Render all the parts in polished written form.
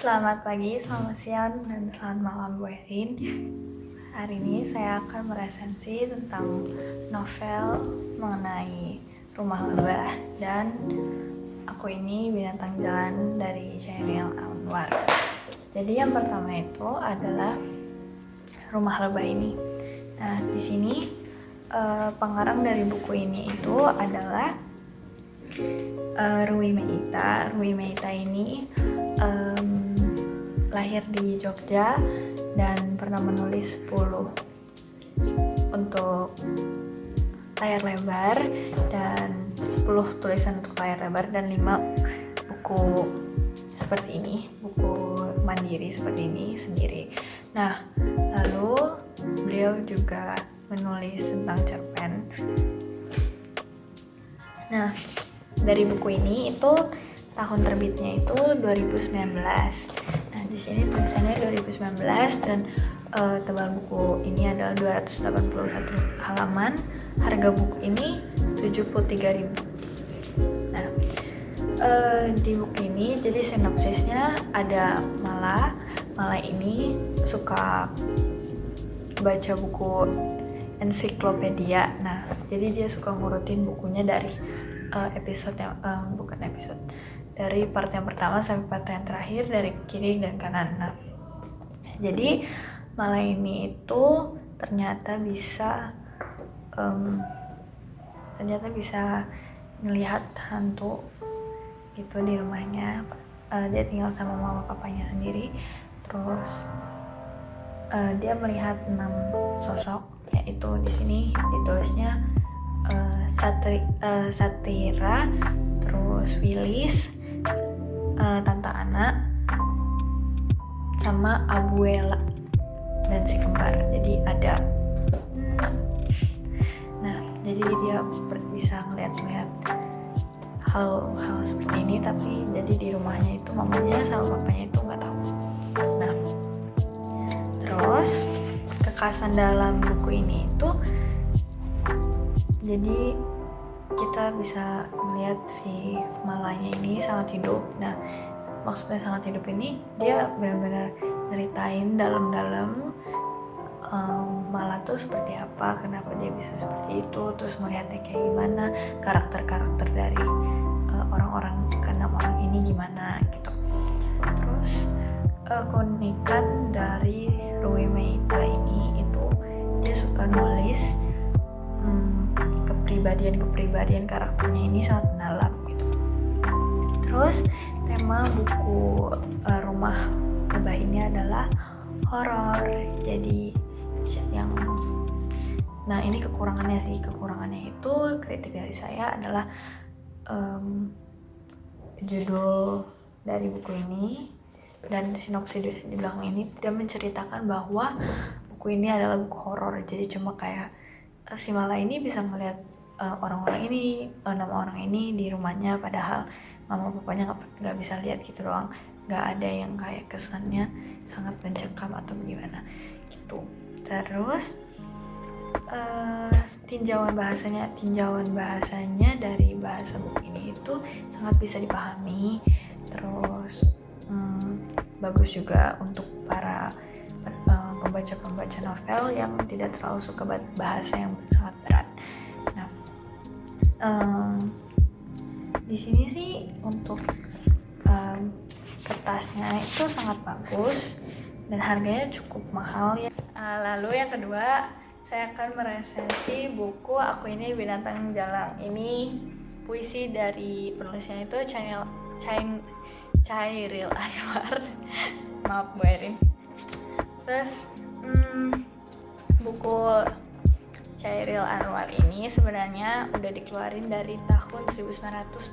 Selamat pagi, selamat siang, dan selamat malam Bu Erin. Hari ini saya akan meresensi tentang novel mengenai Rumah Lebah dan Aku Ini Binatang Jalan dari Chairil Anwar. Jadi yang pertama itu adalah Rumah Lebah ini. Nah, di sini pengarang dari buku ini itu adalah Rui Meita. Rui Meita ini lahir di Jogja dan pernah menulis 10 untuk layar lebar dan 10 tulisan untuk layar lebar dan 5 buku seperti ini, buku mandiri seperti ini sendiri. Nah, lalu beliau juga menulis tentang cerpen. Nah, dari buku ini itu tahun terbitnya itu 2019. Nah, di sini tulisannya 2019 dan tebal buku ini adalah 281 halaman. Harga buku ini 73.000. Nah, di buku ini jadi sinopsisnya ada Mala. Mala ini suka baca buku ensiklopedia. Nah, jadi dia suka ngurutin bukunya dari dari part yang pertama sampai part yang terakhir, dari kiri dan kanan. Nah, jadi Mala ini itu ternyata bisa melihat hantu gitu di rumahnya. Dia tinggal sama mama papanya sendiri. Terus dia melihat 6 sosok, yaitu di sini ditulisnya Satira, terus Willis, Tante Ana, sama Abuela dan si kembar. Jadi ada. Nah, jadi dia bisa ngeliat hal-hal seperti ini, tapi jadi di rumahnya itu mamanya sama papanya itu nggak tahu. Nah, terus kekhasan dalam buku ini itu jadi kita bisa melihat si Malanya ini sangat hidup. Nah, maksudnya sangat hidup ini dia benar-benar ceritain dalam-dalam Mala tuh seperti apa, kenapa dia bisa seperti itu, terus melihatnya kayak gimana, karakter-karakter dari orang-orang, keenam orang ini gimana gitu. Terus keunikan dari Rui Meita ini itu dia suka nulis kepribadian karakternya ini sangat mendalam gitu. Terus tema buku Rumah Lebah ini adalah horor. Jadi ini kekurangannya itu kritik dari saya adalah judul dari buku ini dan sinopsis di belakang ini tidak menceritakan bahwa buku ini adalah buku horor. Jadi cuma kayak si Mala ini bisa melihat orang-orang ini, 6 orang ini di rumahnya, padahal mama papanya nggak bisa lihat gitu doang. Nggak ada yang kayak kesannya sangat mencekam atau bagaimana gitu. Terus tinjauan bahasanya dari bahasa buku ini itu sangat bisa dipahami. Terus bagus juga untuk para pembaca novel yang tidak terlalu suka bahasa yang sangat berat. Nah, di sini sih untuk kertasnya itu sangat bagus dan harganya cukup mahal ya. Lalu yang kedua, saya akan meresensi buku Aku Ini Binatang Jalang. Ini puisi dari penulisnya itu Chairil Anwar. Maaf Bu Erin. Terus buku Chairil Anwar ini sebenarnya udah dikeluarin dari tahun 1986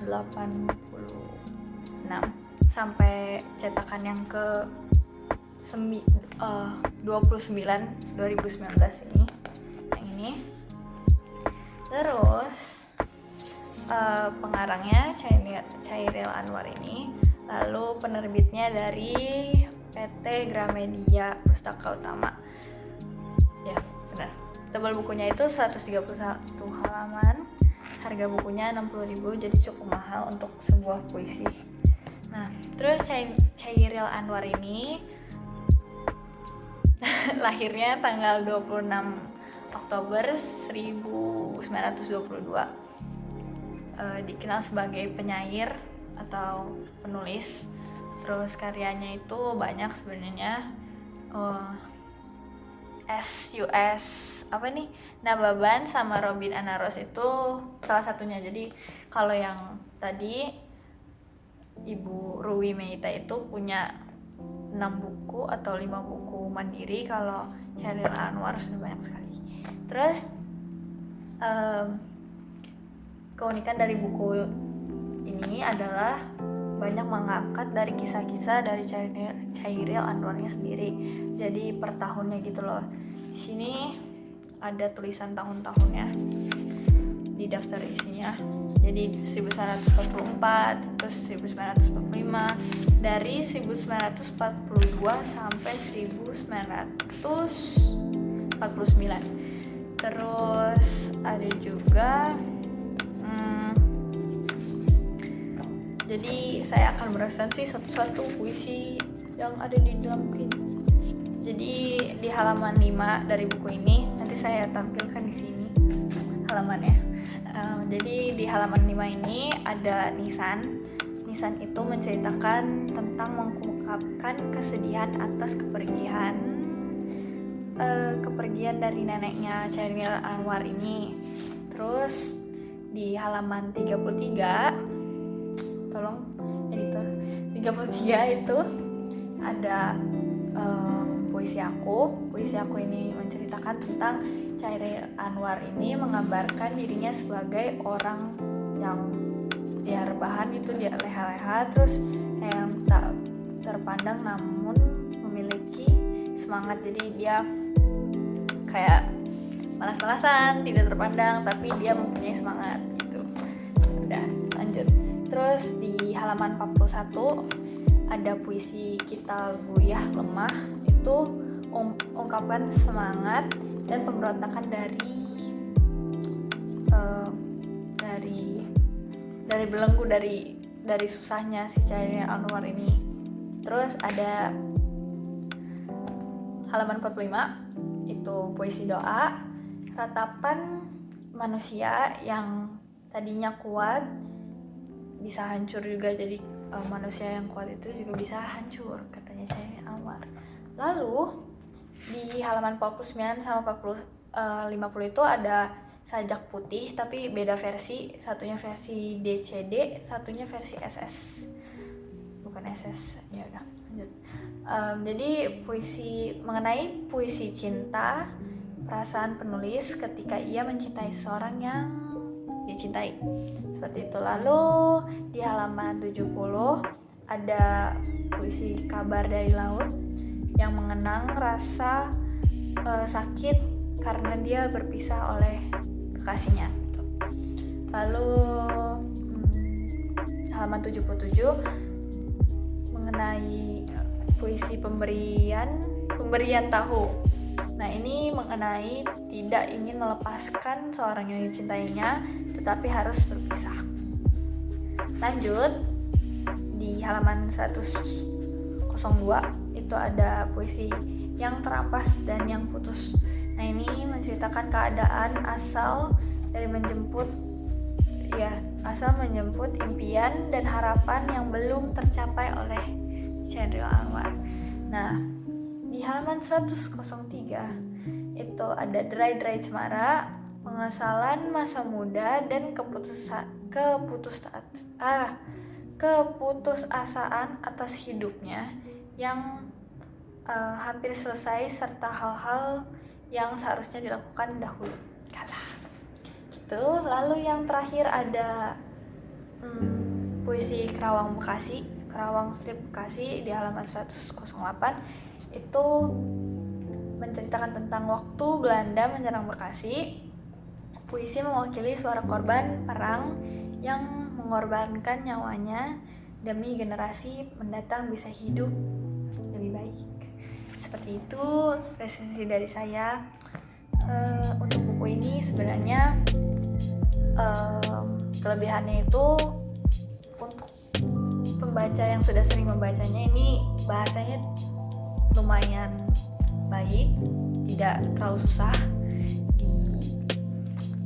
sampai cetakan yang ke 2019 ini. Yang ini. Terus pengarangnya Chairil Anwar ini, lalu penerbitnya dari PT Gramedia Pustaka Utama. Ya, benar. Tebal bukunya itu 131 halaman. Harga bukunya 60.000, jadi cukup mahal untuk sebuah puisi. Nah, terus Chairil Anwar ini lahirnya tanggal 26 Oktober 1922. Dikenal sebagai penyair atau penulis. Terus karyanya itu banyak sebenarnya. Nababan sama Robin Anaros itu salah satunya. Jadi kalau yang tadi Ibu Ruwi Meita itu punya 6 buku atau 5 buku mandiri, kalau Chairil Anwar sudah banyak sekali. Terus keunikan dari buku ini adalah banyak mengangkat dari kisah-kisah dari Chairil Anwarnya sendiri. Jadi per tahunnya gitu loh. Di sini ada tulisan tahun-tahunnya di daftar isinya. Jadi 1944, terus 1945, dari 1942 sampai 1949. Terus ada juga jadi saya akan meresensi satu-satu puisi yang ada di dalam buku ini. Jadi di halaman 5 dari buku ini nanti saya tampilkan di sini halamannya. Jadi di halaman 5 ini ada nisan. Nisan itu menceritakan tentang mengungkapkan kesedihan atas kepergian dari neneknya Chairil Anwar ini. Terus di halaman 33, tolong editor, 33 itu ada puisi aku ini menceritakan tentang Chairil Anwar ini menggambarkan dirinya sebagai orang yang dia rebahan, itu dia leha-leha, terus yang tak terpandang namun memiliki semangat. Jadi dia kayak malas-malasan, tidak terpandang, tapi dia mempunyai semangat gitu. Udah, lanjut. Terus di halaman 41 ada puisi Kita Goyah Lemah. Itu ungkapan semangat dan pemberontakan dari belenggu, dari susahnya si Chairil Anwar ini. Terus ada halaman 45 itu puisi doa. Ratapan manusia yang tadinya kuat bisa hancur juga. Jadi manusia yang kuat itu juga bisa hancur, katanya Chairil Anwar. Lalu di halaman 49 sama 50 itu ada sajak putih tapi beda versi. Satunya versi DCD, satunya versi SS. Bukan SS. Ya udah, lanjut. Jadi mengenai puisi cinta, perasaan penulis ketika ia mencintai seseorang yang dicintai. Seperti itu. Lalu di halaman 70 ada puisi Kabar dari Laut yang mengenang rasa sakit karena dia berpisah oleh kekasihnya. Lalu halaman 77 mengenai puisi pemberian tahu. Nah, ini mengenai tidak ingin melepaskan seorang yang dicintainya, tetapi harus berpisah. Lanjut, di halaman 102 itu ada puisi Yang Terampas dan Yang Putus. Nah, ini menceritakan keadaan asal menjemput impian dan harapan yang belum tercapai oleh Chairil Anwar. Nah, di halaman 103 itu ada Derai-derai Cemara, pengesalan masa muda dan keputusasaan atas hidupnya yang hampir selesai serta hal-hal yang seharusnya dilakukan dahulu kala. Gitu. Lalu yang terakhir ada puisi Kerawang Strip Bekasi di halaman 108. Itu menceritakan tentang waktu Belanda menyerang Bekasi. Puisi mewakili suara korban perang yang mengorbankan nyawanya demi generasi mendatang bisa hidup lebih baik. Seperti itu resensi dari saya. Untuk buku ini sebenarnya kelebihannya itu untuk pembaca yang sudah sering membacanya ini bahasanya lumayan baik, tidak terlalu susah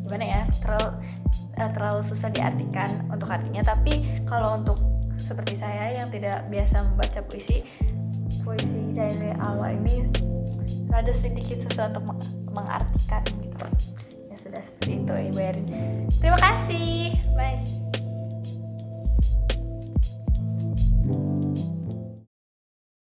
gimana ya, terlalu susah diartikan untuk artinya. Tapi kalau untuk seperti saya yang tidak biasa membaca puisi dari awal ini rada sedikit susah untuk mengartikan gitu. Ya sudah seperti itu Ibu Erin. Terima kasih. Bye.